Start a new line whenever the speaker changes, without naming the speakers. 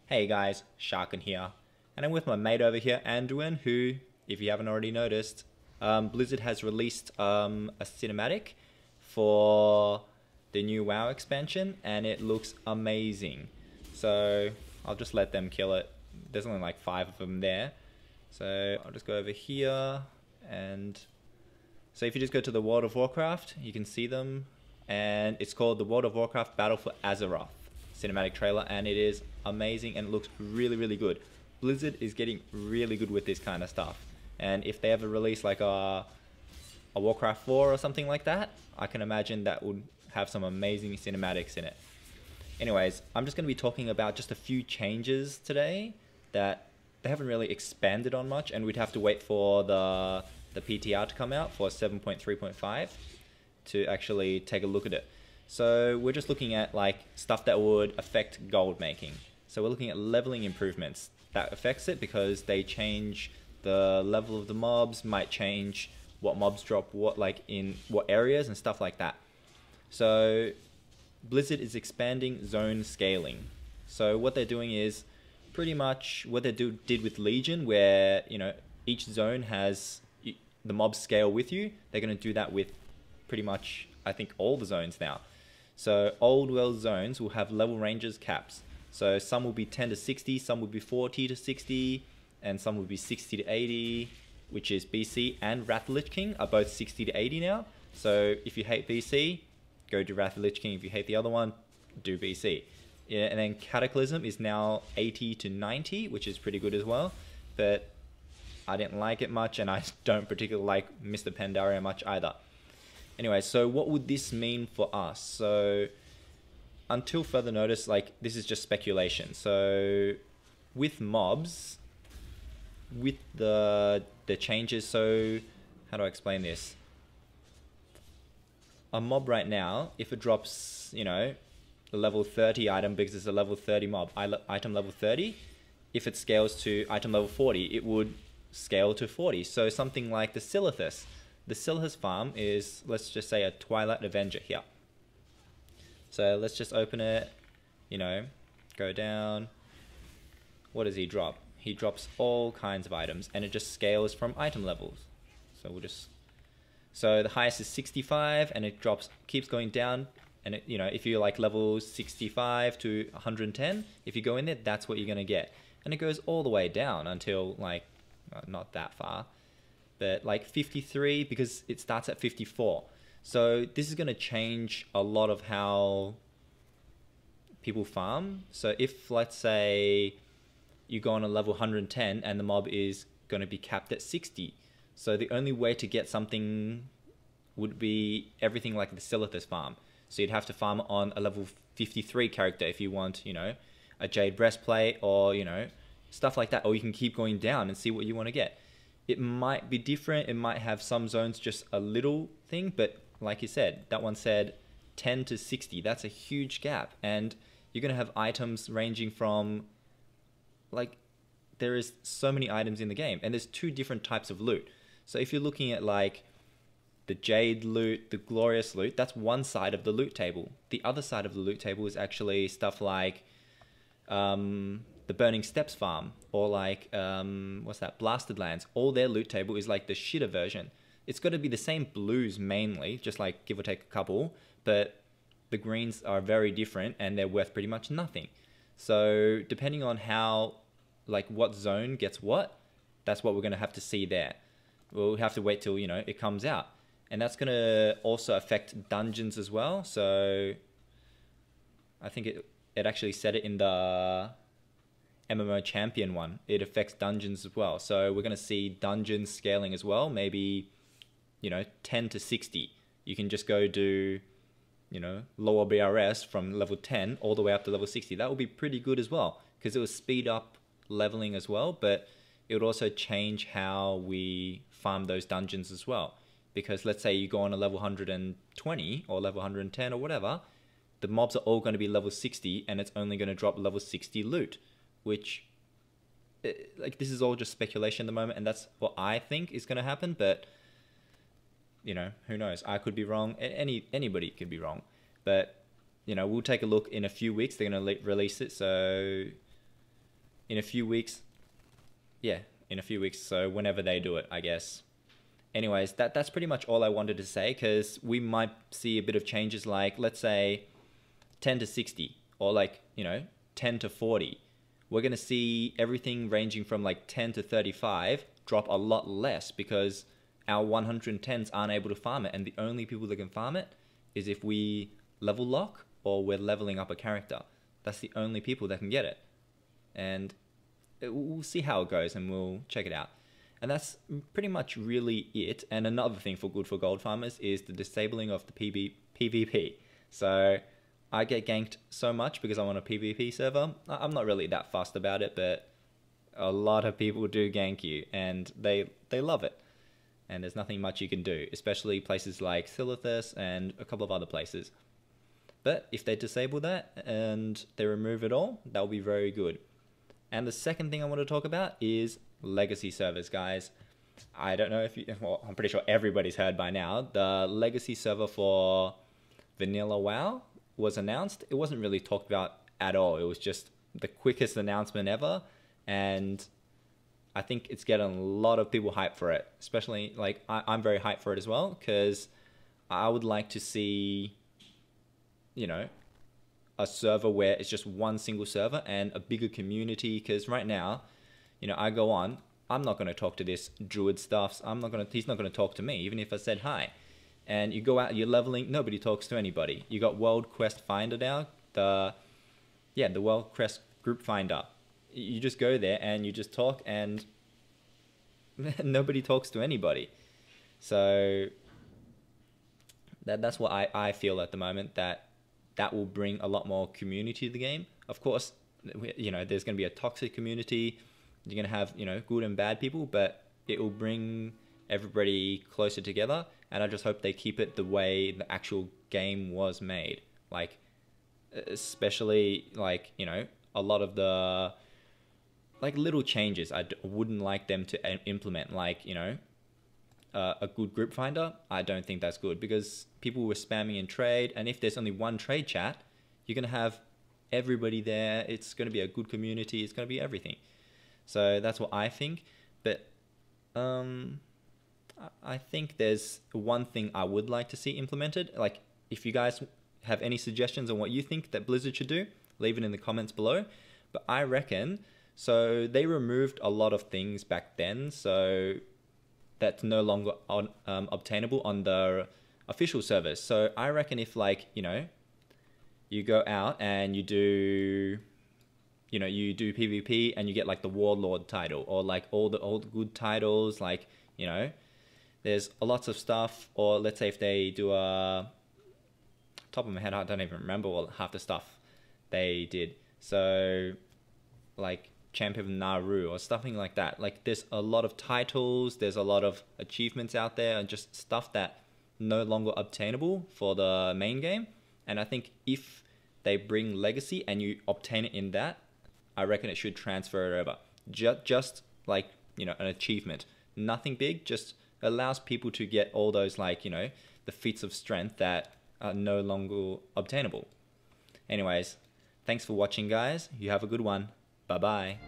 Hey guys, Sharkin here, and I'm with my mate over here, Anduin, who, if you haven't already noticed, Blizzard has released a cinematic for the new WoW expansion, and it looks amazing. So I'll just let them kill it. There's only like 5 of them there, so I'll just go over here, and so if you just go to the World of Warcraft, you can see them, and it's called the World of Warcraft Battle for Azeroth cinematic trailer, and it is amazing and it looks really good. Blizzard is getting really good with this kind of stuff, and if they ever release like a Warcraft 4 or something like that, I can imagine that would have some amazing cinematics in it. Anyways, I'm just going to be talking about just a few changes today that they haven't really expanded on much, and we'd have to wait for the PTR to come out for 7.3.5 to actually take a look at it. So we're just looking at like stuff that would affect gold making. So we're looking at leveling improvements. That affects it because they change the level of the mobs, might change what mobs drop, what like in what areas and stuff like that. So Blizzard is expanding zone scaling. So what they're doing is pretty much what they did with Legion, where each zone has the mobs scale with you. They're going to do that with pretty much, I think, all the zones now. So old world zones will have level ranges caps. So some will be 10 to 60, some will be 40 to 60, and some will be 60 to 80, which is BC and Wrath Lich King are both 60 to 80 now. So if you hate BC, go to Wrath Lich King. If you hate the other one, do BC. Yeah, and then Cataclysm is now 80 to 90, which is pretty good as well. But I didn't like it much, and I don't particularly like Mr. Pandaria much either. Anyway, so what would this mean for us? So until further notice, like this is just speculation. So with mobs, with the changes, so how do I explain this? A mob right now, if it drops, a level 30 item because it's a level 30 mob, item level 30, if it scales to item level 40, it would scale to 40. So something like the Silithus. The Silithus farm is, let's just say, a Twilight Avenger here. So let's just open it, go down. What does he drop? He drops all kinds of items, and it just scales from item levels. So so the highest is 65, and it keeps going down. And if you're like level 65 to 110, if you go in there, that's what you're gonna get. And it goes all the way down until like, not that far, but like 53, because it starts at 54. So this is going to change a lot of how people farm. So if, let's say, you go on a level 110 and the mob is going to be capped at 60. So the only way to get something would be everything like the Silithus farm. So you'd have to farm on a level 53 character if you want, a Jade Breastplate or, stuff like that. Or you can keep going down and see what you want to get. It might be different. It might have some zones just a little thing, but like you said, that one said 10 to 60. That's a huge gap. And you're going to have items ranging from, like, there is so many items in the game, and there's 2 different types of loot. So if you're looking at like the Jade loot, the Glorious loot, that's one side of the loot table. The other side of the loot table is actually stuff like the Burning Steps farm, or like what's that, Blasted Lands. All their loot table is like the shitter version. It's got to be the same blues mainly, just like give or take a couple, but the greens are very different and they're worth pretty much nothing. So depending on how, like what zone gets what, that's what we're going to have to see there. We'll have to wait till it comes out, and that's going to also affect dungeons as well. So I think it actually said it in the MMO champion one. It affects dungeons as well. So we're going to see dungeons scaling as well. Maybe 10 to 60. You can just go do lower BRS from level 10 all the way up to level 60. That would be pretty good as well, because it will speed up leveling as well, but it would also change how we farm those dungeons as well. Because let's say you go on a level 120 or level 110 or whatever, the mobs are all going to be level 60, and it's only going to drop level 60 loot, which, like, this is all just speculation at the moment, and that's what I think is going to happen, but who knows? I could be wrong. Anybody could be wrong, but we'll take a look in a few weeks. They're going to release it, so in a few weeks. Yeah, in a few weeks. So whenever they do it, I guess. Anyways, that's pretty much all I wanted to say, because we might see a bit of changes, like let's say 10 to 60, or like, 10 to 40. We're going to see everything ranging from like 10 to 35 drop a lot less, because our 110s aren't able to farm it, and the only people that can farm it is if we level lock or we're leveling up a character. That's the only people that can get it. And we'll see how it goes, and we'll check it out. And that's pretty much really it. And another thing for good for gold farmers is the disabling of the PvP. So I get ganked so much because I'm on a PvP server. I'm not really that fussed about it, but a lot of people do gank you, and they love it. And there's nothing much you can do, especially places like Silithus and a couple of other places. But if they disable that and they remove it all, that'll be very good. And the second thing I want to talk about is legacy servers, guys. I don't know if you, well, I'm pretty sure everybody's heard by now. The legacy server for Vanilla WoW was announced. It wasn't really talked about at all. It was just the quickest announcement ever. And I think it's getting a lot of people hyped for it. Especially, like, I'm very hyped for it as well, because I would like to see, a server where it's just one single server and a bigger community. Because right now, I go on, I'm not going to talk to this druid stuffs. He's not going to talk to me, even if I said hi. And you go out, you're leveling, nobody talks to anybody. You got World Quest Finder now, the World Quest Group Finder. You just go there and you just talk, and nobody talks to anybody. So that's what I feel at the moment, that will bring a lot more community to the game. Of course, there's going to be a toxic community. You're going to have, good and bad people, but it will bring everybody closer together. And I just hope they keep it the way the actual game was made. Like, especially, like, a lot of the, like, little changes I wouldn't like them to implement. Like, a good group finder, I don't think that's good, because people were spamming in trade, and if there's only one trade chat, you're going to have everybody there. It's going to be a good community. It's going to be everything. So that's what I think. But I think there's one thing I would like to see implemented. Like, if you guys have any suggestions on what you think that Blizzard should do, leave it in the comments below. But I reckon, so they removed a lot of things back then, so that's no longer obtainable on the official servers. So I reckon if, like, you go out and you do PvP and you get like the Warlord title, or like all the good titles, like, there's lots of stuff. Or let's say if they do top of my head, I don't even remember half the stuff they did. So like Champion of Naru or something like that. Like, there's a lot of titles, there's a lot of achievements out there, and just stuff that no longer obtainable for the main game. And I think if they bring legacy and you obtain it in that, I reckon it should transfer it over. Just like, an achievement. Nothing big, just allows people to get all those, like, the feats of strength that are no longer obtainable. Anyways, thanks for watching, guys. You have a good one. Bye-bye.